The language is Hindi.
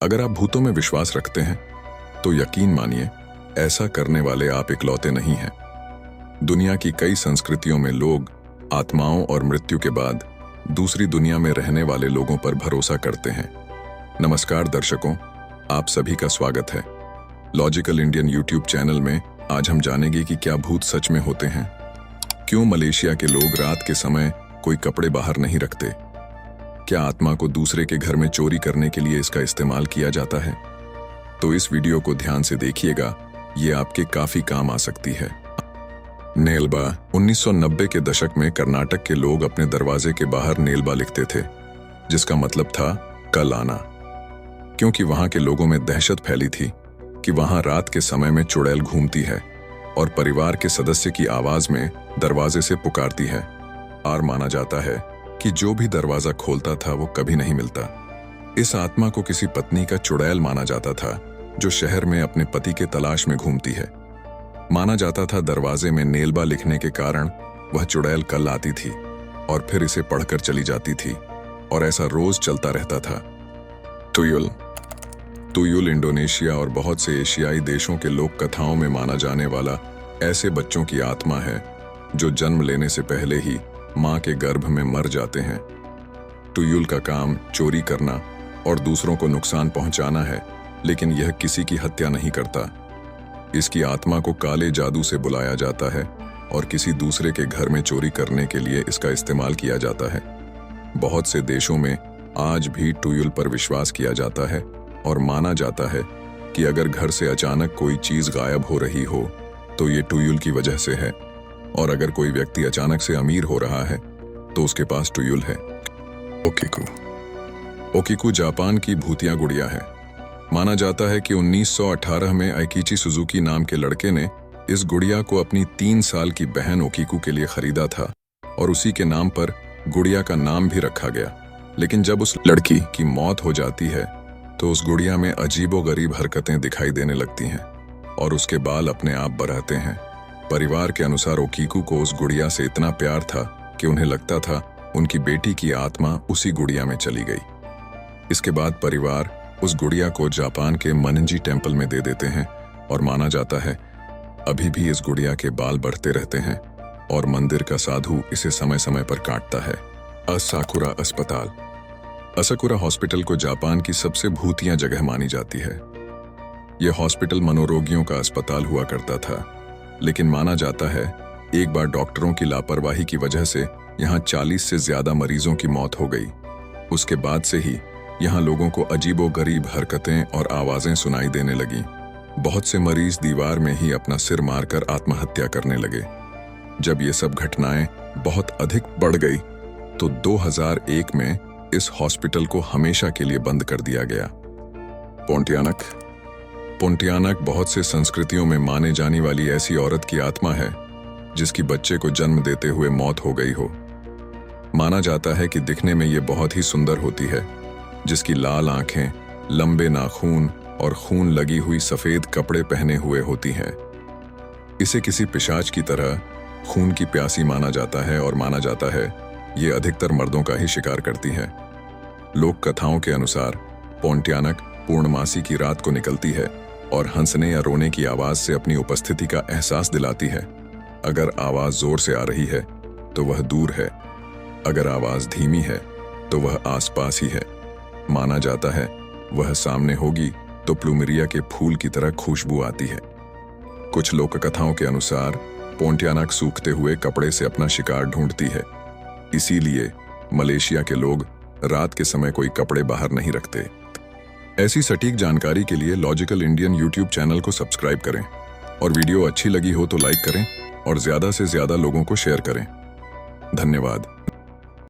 अगर आप भूतों में विश्वास रखते हैं तो यकीन मानिए, ऐसा करने वाले आप इकलौते नहीं हैं। दुनिया की कई संस्कृतियों में लोग आत्माओं और मृत्यु के बाद दूसरी दुनिया में रहने वाले लोगों पर भरोसा करते हैं। नमस्कार दर्शकों, आप सभी का स्वागत है लॉजिकल इंडियन यूट्यूब चैनल में। आज हम जानेंगे कि क्या भूत सच में होते हैं, क्यों मलेशिया के लोग रात के समय कोई कपड़े बाहर नहीं रखते, क्या आत्मा को दूसरे के घर में चोरी करने के लिए इसका इस्तेमाल किया जाता है। तो इस वीडियो को ध्यान से देखिएगा, ये आपके काफी काम आ सकती है। नेलबा 1990 के दशक में कर्नाटक के लोग अपने दरवाजे के बाहर नेलबा लिखते थे, जिसका मतलब था कल आना, क्योंकि वहां के लोगों में दहशत फैली थी कि वहां रात के समय में चुड़ैल घूमती है और परिवार के सदस्य की आवाज में दरवाजे से पुकारती है। और माना जाता है कि जो भी दरवाजा खोलता था वो कभी नहीं मिलता। इस आत्मा को किसी पत्नी का चुड़ैल माना जाता था जो शहर में अपने पति के तलाश में घूमती है। माना जाता था दरवाजे में नेलबा लिखने के कारण वह चुड़ैल कल आती थी और फिर इसे पढ़कर चली जाती थी, और ऐसा रोज चलता रहता था। तुयुल इंडोनेशिया और बहुत से एशियाई देशों के लोक कथाओं में माना जाने वाला ऐसे बच्चों की आत्मा है जो जन्म लेने से पहले ही मां के गर्भ में मर जाते हैं। तुयुल का काम चोरी करना और दूसरों को नुकसान पहुंचाना है, लेकिन यह किसी की हत्या नहीं करता। इसकी आत्मा को काले जादू से बुलाया जाता है और किसी दूसरे के घर में चोरी करने के लिए इसका इस्तेमाल किया जाता है। बहुत से देशों में आज भी तुयुल पर विश्वास किया जाता है और माना जाता है कि अगर घर से अचानक कोई चीज गायब हो रही हो तो ये तुयुल की वजह से है, और अगर कोई व्यक्ति अचानक से अमीर हो रहा है तो उसके पास तुयुल है। ओकिकू जापान की भूतिया गुड़िया है। माना जाता है कि 1918 में आइकिची सुजुकी नाम के लड़के ने इस गुड़िया को अपनी 3 साल की बहन ओकिकू के लिए खरीदा था और उसी के नाम पर गुड़िया का नाम भी रखा गया। लेकिन जब उस लड़की की मौत हो जाती है तो उस गुड़िया में अजीबोगरीब हरकतें दिखाई देने लगती हैं और उसके बाल अपने आप बढ़ाते हैं। परिवार के अनुसार ओकिकू को उस गुड़िया से इतना प्यार था कि उन्हें लगता था उनकी बेटी की आत्मा उसी गुड़िया में चली गई। इसके बाद परिवार उस गुड़िया को जापान के मनंजी टेम्पल में दे देते हैं और माना जाता है अभी भी इस गुड़िया के बाल बढ़ते रहते हैं और मंदिर का साधु इसे समय समय पर काटता है। असाकुरा अस्पताल। असाकुरा हॉस्पिटल को जापान की सबसे भूतिया जगह मानी जाती है। यह हॉस्पिटल मनोरोगियों का अस्पताल हुआ करता था, लेकिन माना जाता है एक बार डॉक्टरों की लापरवाही की वजह से यहाँ 40 से ज्यादा मरीजों की मौत हो गई। उसके बाद से ही यहाँ लोगों को अजीबोगरीब हरकतें और आवाजें सुनाई देने लगी। बहुत से मरीज दीवार में ही अपना सिर मारकर आत्महत्या करने लगे। जब ये सब घटनाएं बहुत अधिक बढ़ गई तो 2001 में इस हॉस्पिटल को हमेशा के लिए बंद कर दिया गया। पोंटियानक बहुत से संस्कृतियों में माने जाने वाली ऐसी औरत की आत्मा है जिसकी बच्चे को जन्म देते हुए मौत हो गई हो। माना जाता है कि दिखने में ये बहुत ही सुंदर होती है, जिसकी लाल आंखें, लंबे नाखून और खून लगी हुई सफेद कपड़े पहने हुए होती हैं। इसे किसी पिशाच की तरह खून की प्यासी माना जाता है और माना जाता है ये अधिकतर मर्दों का ही शिकार करती है। लोक कथाओं के अनुसार पोंटियानक पूर्णमासी की रात को निकलती है और हंसने या रोने की आवाज से अपनी उपस्थिति का एहसास दिलाती है। अगर आवाज जोर से आ रही है तो वह दूर है, अगर आवाज धीमी है तो वह आसपास ही है। माना जाता है वह सामने होगी तो प्लूमेरिया के फूल की तरह खुशबू आती है। कुछ लोक कथाओं के अनुसार पोंटियानक सूखते हुए कपड़े से अपना शिकार ढूंढती है, इसीलिए मलेशिया के लोग रात के समय कोई कपड़े बाहर नहीं रखते। ऐसी सटीक जानकारी के लिए लॉजिकल इंडियन यूट्यूब चैनल को सब्सक्राइब करें और वीडियो अच्छी लगी हो तो लाइक करें और ज्यादा से ज्यादा लोगों को शेयर करें। धन्यवाद।